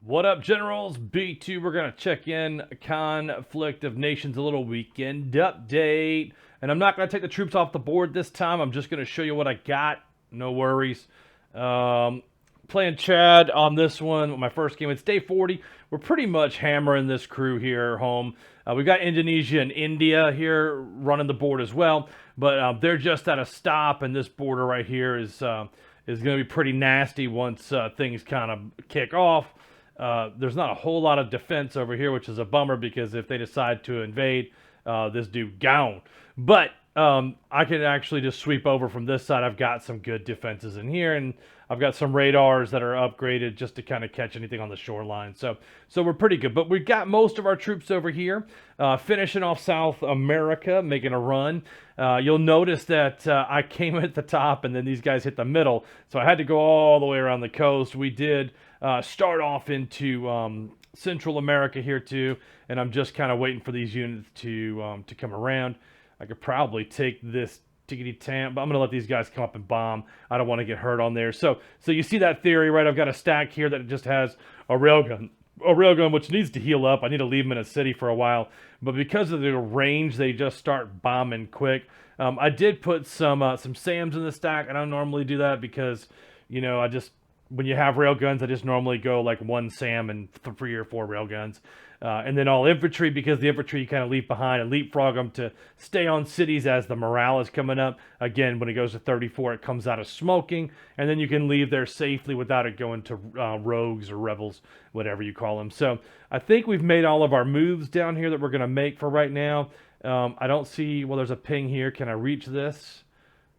What up, Generals? B2, we're going to check in Conflict of Nations, a little weekend update. And I'm not going to take the troops off the board this time. I'm just going to show you what I got. No worries. Playing Chad on this one, my first game. It's day 40. We're pretty much hammering this crew here home. We've got Indonesia and India here running the board as well. But they're just at a stop, and this border right here is going to be pretty nasty once things kind of kick off. There's not a whole lot of defense over here, which is a bummer because if they decide to invade, this dude gone. But I can actually just sweep over from this side. I've got some good defenses in here, and I've got some radars that are upgraded just to kind of catch anything on the shoreline. So we're pretty good. But we've got most of our troops over here, finishing off South America, making a run. You'll notice that I came at the top, and then these guys hit the middle. So I had to go all the way around the coast. We did start off into Central America here too, and I'm just kind of waiting for these units to come around. I could probably take this tickety tam, but I'm gonna let these guys come up and bomb. I don't want to get hurt on there. So you see that theory, right? I've got a stack here that just has a railgun which needs to heal up. I need to leave them in a city for a while, but because of the range, they just start bombing quick. I did put some SAMs in the stack. I don't normally do that because, you know, when you have railguns, I just normally go like one SAM and 3 or 4 railguns. And then all infantry, because the infantry you kind of leave behind and leapfrog them to stay on cities as the morale is coming up. Again, when it goes to 34, it comes out of smoking, and then you can leave there safely without it going to rogues or rebels, whatever you call them. So I think we've made all of our moves down here that we're going to make for right now. I don't see, well, there's a ping here. Can I reach this?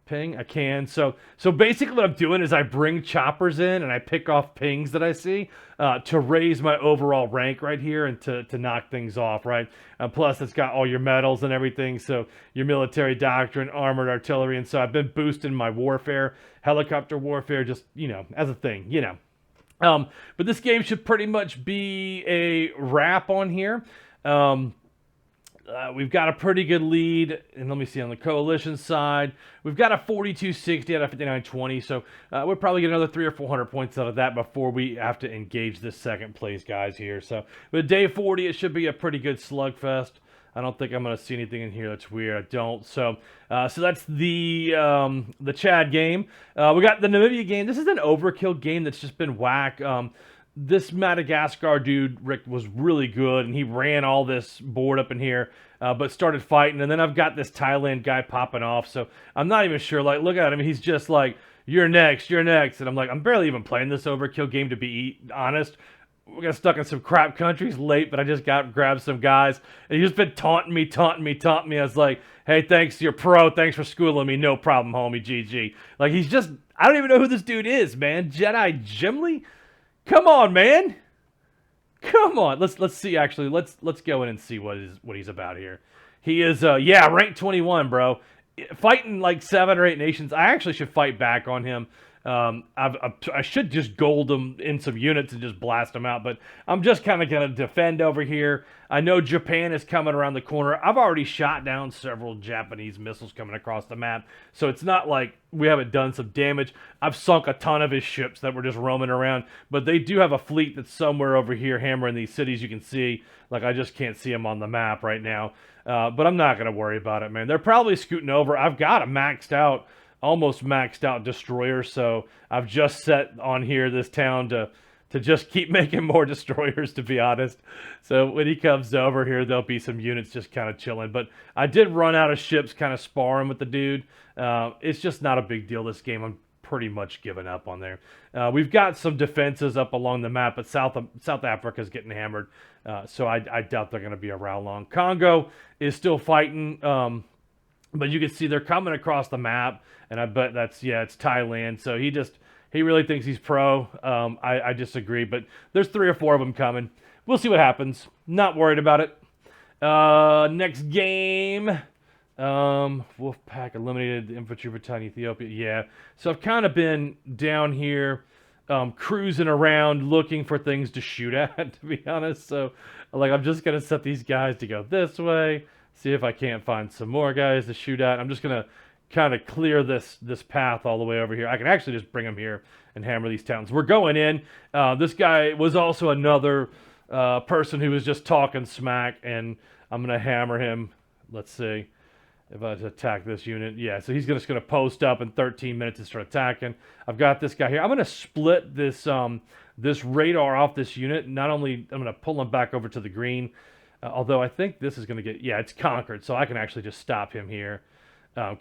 Ping? I can. So basically what I'm doing is I bring choppers in and I pick off pings that I see to raise my overall rank right here and to knock things off, right? Plus it's got all your medals and everything, so your military doctrine, armored artillery, and so I've been boosting my warfare, helicopter warfare, just, you know, as a thing, you know. But this game should pretty much be a wrap on here. We've got a pretty good lead, and let me see on the coalition side. We've got a 4260 out of 5920, so we'll probably get another 300 or 400 points out of that before we have to engage this second place guys here. So with day 40, it should be a pretty good slugfest. I don't think I'm going to see anything in here that's weird. I don't. So that's the Chad game. We got the Namibia game. This is an overkill game that's just been whack. This Madagascar dude, Rick, was really good, and he ran all this board up in here, but started fighting, and then I've got this Thailand guy popping off, so I'm not even sure, like, look at him, he's just like, you're next, and I'm like, I'm barely even playing this overkill game, to be honest. We got stuck in some crap countries late, but I just grabbed some guys, and he's just been taunting me. I was like, hey, thanks, you're pro, thanks for schooling me, no problem, homie, GG. Like, he's just, I don't even know who this dude is, man. Jedi Gimli? Come on, man. Come on. Let's see, actually. Let's go in and see what he's about here. He is yeah, rank 21, bro. Fighting like 7 or 8 nations. I actually should fight back on him. I should just gold him in some units and just blast him out, but I'm just kind of going to defend over here. I know Japan is coming around the corner. I've already shot down several Japanese missiles coming across the map, so it's not like we haven't done some damage. I've sunk a ton of his ships that were just roaming around, but they do have a fleet that's somewhere over here hammering these cities. You can see, like, I just can't see them on the map right now, but I'm not going to worry about it, man. They're probably scooting over. I've got a almost maxed out destroyer, so I've just set on here this town to just keep making more destroyers, to be honest. So when he comes over here, there'll be some units just kind of chilling. But I did run out of ships kind of sparring with the dude. It's just not a big deal this game. I'm pretty much giving up on there. We've got some defenses up along the map, but South Africa's getting hammered, so I doubt they're going to be around long. Congo is still fighting, but you can see they're coming across the map, and I bet it's Thailand. So he really thinks he's pro. I disagree, but there's 3 or 4 of them coming. We'll see what happens. Not worried about it. Next game. Wolfpack eliminated the infantry battalion Ethiopia. Yeah. So I've kind of been down here cruising around looking for things to shoot at, to be honest. So like I'm just going to set these guys to go this way. See if I can't find some more guys to shoot at. I'm just going to kind of clear this path all the way over here. I can actually just bring him here and hammer these towns. We're going in. This guy was also another person who was just talking smack, and I'm going to hammer him. Let's see if I attack this unit. Yeah, so he's just going to post up in 13 minutes and start attacking. I've got this guy here. I'm going to split this this radar off this unit. Not only I'm going to pull him back over to the green, although I think this is going to get, yeah, it's conquered, so I can actually just stop him here.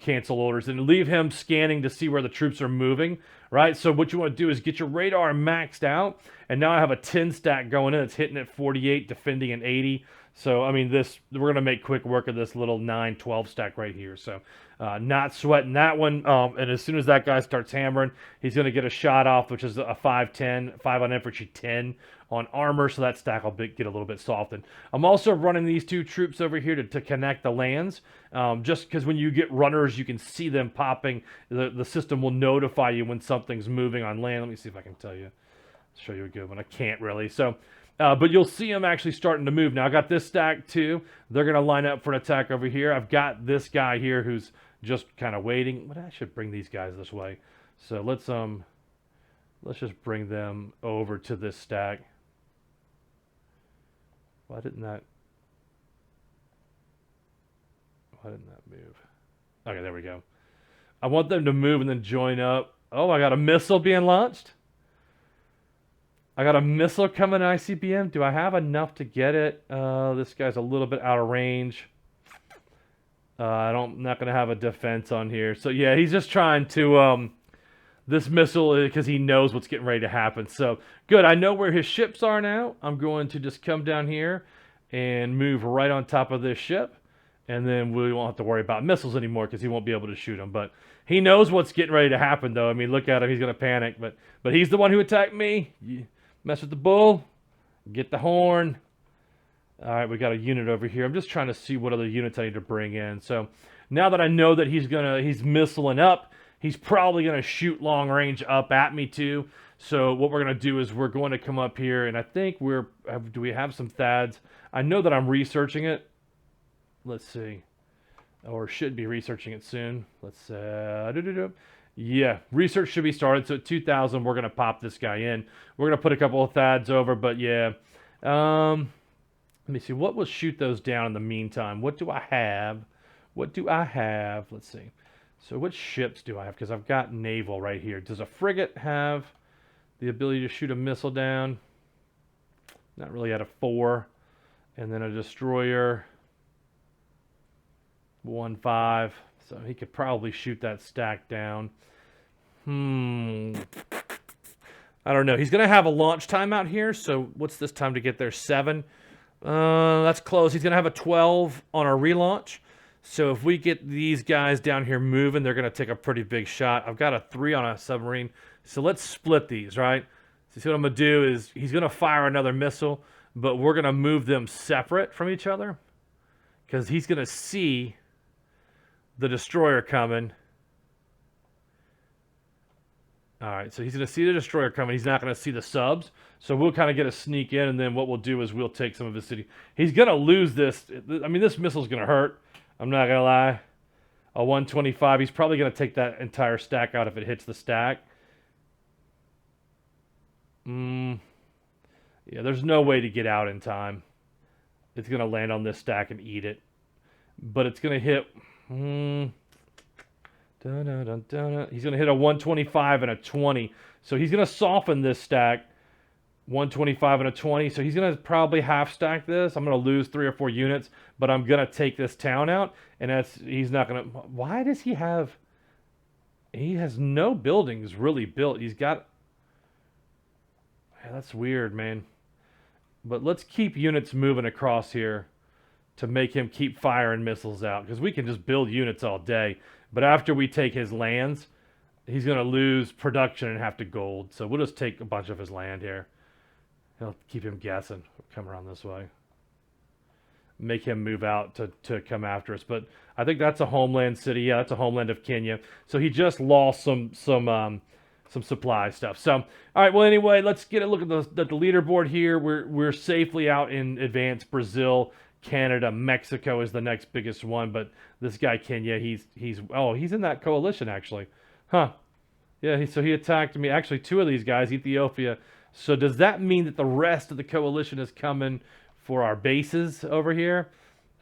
Cancel orders and leave him scanning to see where the troops are moving, right? So what you want to do is get your radar maxed out, and now I have a 10 stack going in. It's hitting at 48, defending at 80. So, I mean, we're going to make quick work of this little 9-12 stack right here. So, not sweating that one. And as soon as that guy starts hammering, he's going to get a shot off, which is a 5-10, 5 on infantry, 10 on armor. So that stack will get a little bit softened. I'm also running these 2 troops over here to connect the lands. Just because when you get runners, you can see them popping. The system will notify you when something's moving on land. Let me see if I can tell you. I'll show you a good one. I can't really. So... but you'll see them actually starting to move. Now, I got this stack too. They're going to line up for an attack over here. I've got this guy here who's just kind of waiting. But I should bring these guys this way. So let's just bring them over to this stack. Why didn't that move? Okay, there we go. I want them to move and then join up. Oh, I got a missile being launched. I got a missile coming in ICBM. Do I have enough to get it? This guy's a little bit out of range. I'm not going to have a defense on here. So, yeah, he's just trying to... this missile, because he knows what's getting ready to happen. So, good. I know where his ships are now. I'm going to just come down here and move right on top of this ship. And then we won't have to worry about missiles anymore because he won't be able to shoot them. But he knows what's getting ready to happen, though. I mean, look at him. He's going to panic. But he's the one who attacked me. Mess with the bull, get the horn. All right, we got a unit over here. I'm just trying to see what other units I need to bring in. So now that I know that he's missiling up, he's probably gonna shoot long range up at me too. So what we're gonna do is we're going to come up here, and I think do we have some THAADs? I know that I'm researching it. Let's see, or should be researching it soon. Let's yeah, research should be started. So at 2,000, we're going to pop this guy in. We're going to put a couple of THAADs over, but yeah. Let me see. What will shoot those down in the meantime? What do I have? What do I have? Let's see. So which ships do I have? Because I've got naval right here. Does a frigate have the ability to shoot a missile down? Not really at a 4. And then a destroyer. 1-5. So he could probably shoot that stack down. I don't know. He's going to have a launch time out here. So what's this time to get there? 7. That's close. He's going to have a 12 on our relaunch. So if we get these guys down here moving, they're going to take a pretty big shot. I've got a 3 on a submarine. So let's split these, right? So what I'm going to do is he's going to fire another missile, but we're going to move them separate from each other because he's going to see the destroyer coming. All right, so he's going to see the destroyer coming. He's not going to see the subs. So we'll kind of get a sneak in, and then what we'll do is we'll take some of his city. He's going to lose this. I mean, this missile's going to hurt. I'm not going to lie. A 125. He's probably going to take that entire stack out if it hits the stack. Yeah, there's no way to get out in time. It's going to land on this stack and eat it. But it's going to hit... He's going to hit a 125 and a 20. So he's going to soften this stack. 125 and a 20. So he's going to probably half stack this. I'm going to lose 3 or 4 units, but I'm going to take this town out. And he's not going to... Why does he have... He has no buildings really built. He's got... Yeah, that's weird, man. But let's keep units moving across here to make him keep firing missiles out. Because we can just build units all day. But after we take his lands, he's going to lose production and have to gold. So we'll just take a bunch of his land here. He'll keep him guessing. Come around this way. Make him move out to come after us. But I think that's a homeland city. Yeah, that's a homeland of Kenya. So he just lost some supply stuff. So, all right. Well, anyway, let's get a look at the leaderboard here. We're safely out in advanced Brazil. Canada, Mexico is the next biggest one, but this guy Kenya, he's in that coalition actually, huh? Yeah, so he attacked me. Actually, two of these guys, Ethiopia. So does that mean that the rest of the coalition is coming for our bases over here?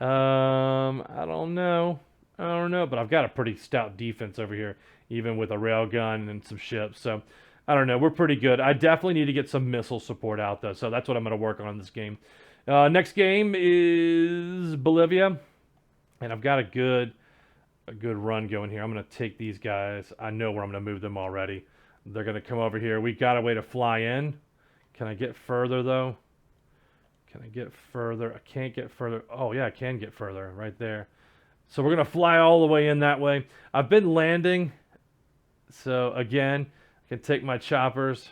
I don't know. I don't know, but I've got a pretty stout defense over here, even with a railgun and some ships. So I don't know. We're pretty good. I definitely need to get some missile support out though. So that's what I'm going to work on in this game. Next game is Bolivia, and I've got a good run going here. I'm going to take these guys. I know where I'm going to move them already. They're going to come over here. We got a way to fly in. Can I get further though? Can I get further? I can't get further. Oh yeah, I can get further right there. So we're going to fly all the way in that way. I've been landing. So again, I can take my choppers.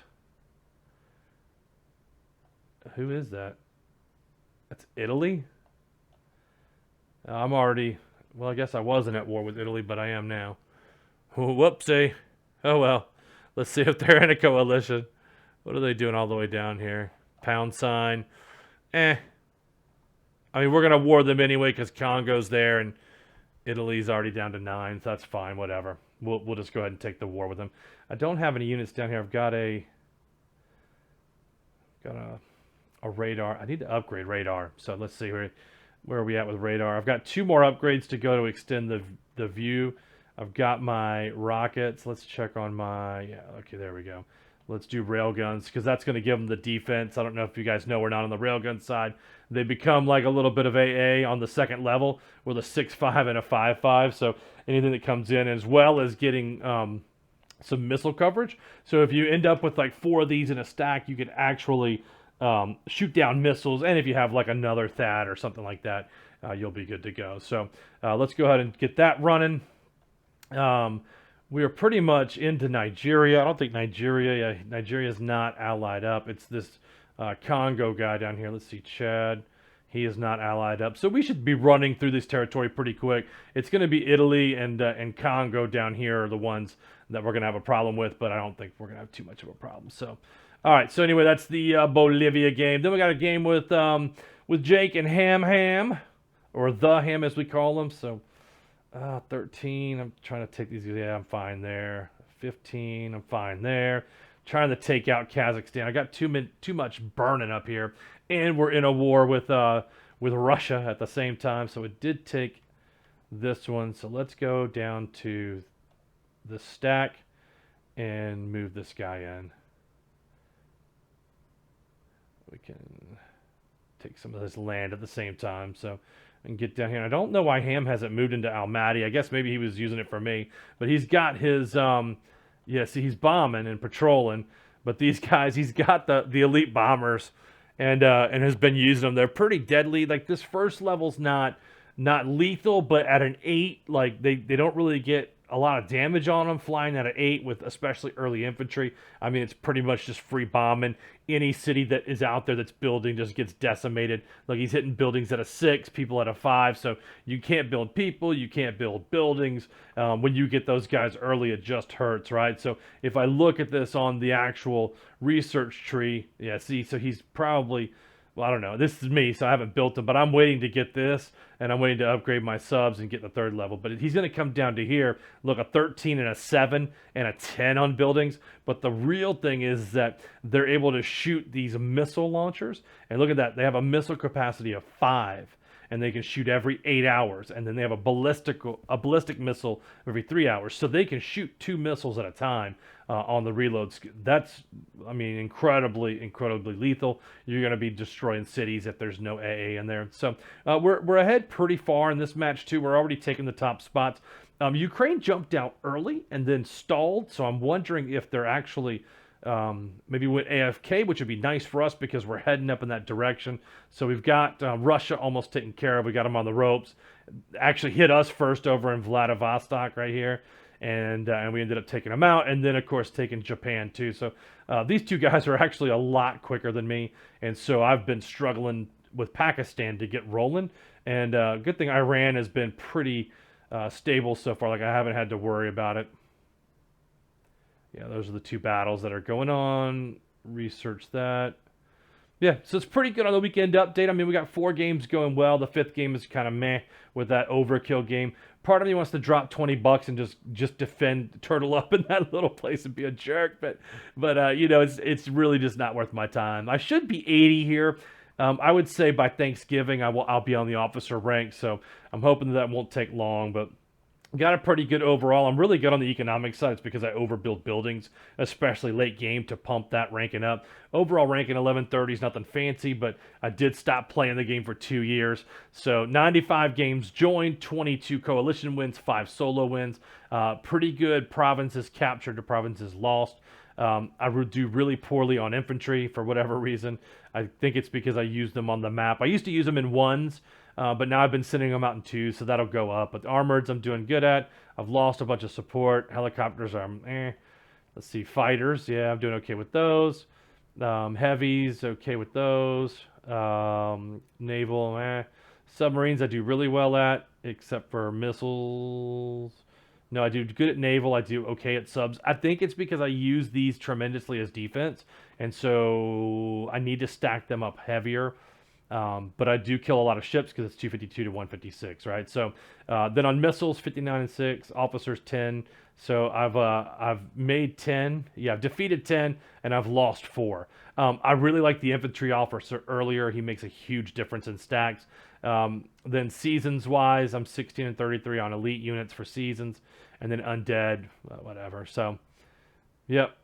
Who is that? That's Italy? I'm already, well, I guess I wasn't at war with Italy, but I am now. Whoopsie. Oh well. Let's see if they're in a coalition. What are they doing all the way down here? Pound sign. I mean, we're going to war them anyway because Congo's there and Italy's already down to 9, so that's fine, whatever. We'll just go ahead and take the war with them. I don't have any units down here. I've got a radar. I need to upgrade radar. So let's see where are we at with radar. I've got 2 more upgrades to go to extend the view. I've got my rockets. Let's check on my, yeah, okay, there we go. Let's do railguns because that's going to give them the defense. I don't know if you guys know we're not on the railgun side. They become like a little bit of AA on the second level with a 6.5 and a 5.5. So anything that comes in, as well as getting some missile coverage. So if you end up with like 4 of these in a stack, you can actually shoot down missiles. And if you have like another THAAD or something like that, you'll be good to go. So let's go ahead and get that running. We are pretty much into Nigeria. I don't think Nigeria is not allied up. It's this Congo guy down here. Let's see, Chad. He is not allied up. So we should be running through this territory pretty quick. It's going to be Italy and Congo down here are the ones that we're going to have a problem with, but I don't think we're going to have too much of a problem. So, all right. So anyway, that's the Bolivia game. Then we got a game with Jake and Ham, or the Ham as we call them. So 13, I'm trying to take these. Yeah, I'm fine there. 15, I'm fine there. Trying to take out Kazakhstan. I got too much burning up here, and we're in a war with Russia at the same time. So it did take this one. So let's go down to the stack and move this guy in. We can take some of this land at the same time. So. And get down here. I don't know why Ham hasn't moved into Almaty. I guess maybe he was using it for me. But he's got his, yeah, see, he's bombing and patrolling. But these guys, he's got the elite bombers and has been using them. They're pretty deadly. Like, this first level's not lethal, but at an 8, like, they don't really get a lot of damage on them flying at an 8 with especially early infantry. I mean, it's pretty much just free bombing. Any city that is out there that's building just gets decimated. Like, he's hitting buildings at a 6, people at a 5. So you can't build people, you can't build buildings. When you get those guys early, it just hurts, right? So if I look at this on the actual research tree, yeah, see, so he's probably, well, I don't know. This is me, so I haven't built him, but I'm waiting to get this, and I'm waiting to upgrade my subs and get the 3rd level. But he's going to come down to here. Look, a 13 and a 7 and a 10 on buildings. But the real thing is that they're able to shoot these missile launchers. And look at that. They have a missile capacity of 5. And they can shoot every 8 hours. And then they have a ballistic missile every 3 hours. So they can shoot 2 missiles at a time on the reloads. That's, I mean, incredibly lethal. You're going to be destroying cities if there's no AA in there. So we're ahead pretty far in this match, too. We're already taking the top spots. Ukraine jumped out early and then stalled. So I'm wondering if they're actually... maybe went AFK, which would be nice for us because we're heading up in that direction. So we've got Russia almost taken care of. We got them on the ropes. Actually hit us first over in Vladivostok right here. And we ended up taking them out. And then, of course, taking Japan, too. So these two guys are actually a lot quicker than me. And so I've been struggling with Pakistan to get rolling. And good thing Iran has been pretty stable so far. Like, I haven't had to worry about it. Yeah, those are the 2 battles that are going on. Research that. Yeah, so it's pretty good on the weekend update. I mean, we got 4 games going well. The 5th game is kind of meh with that overkill game. Part of me wants to drop $20 and just defend Turtle Up in that little place and be a jerk, but you know, it's really just not worth my time. I should be 80 here. I would say by Thanksgiving I'll be on the officer rank, so I'm hoping that won't take long, but got a pretty good overall. I'm really good on the economic side. It's because I overbuild buildings, especially late game, to pump that ranking up. Overall ranking 1130 is nothing fancy, but I did stop playing the game for 2 years. So 95 games joined, 22 coalition wins, 5 solo wins. Pretty good provinces captured to provinces lost. I would do really poorly on infantry for whatever reason. I think it's because I use them on the map. I used to use them in ones, but now I've been sending them out in twos, so that'll go up. But the armoreds I'm doing good at. I've lost a bunch of support. Helicopters I'm Let's see, fighters. Yeah, I'm doing okay with those. Heavies, okay with those. Naval, Submarines I do really well at, except for missiles. No, I do good at naval. I do okay at subs. I think it's because I use these tremendously as defense, and so I need to stack them up heavier. But I do kill a lot of ships because it's 252 to 156, right? So then on missiles, 59 and 6, officers 10. So I've made 10. Yeah, I've defeated 10, and I've lost 4. I really like the infantry officer earlier. He makes a huge difference in stacks. Then seasons wise, I'm 16 and 33 on elite units for seasons, and then undead, whatever. So, yep.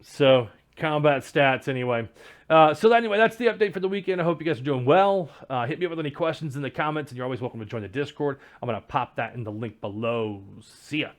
So combat stats anyway. Anyway, that's the update for the weekend. I hope you guys are doing well. Hit me up with any questions in the comments, and you're always welcome to join the Discord. I'm going to pop that in the link below. See ya.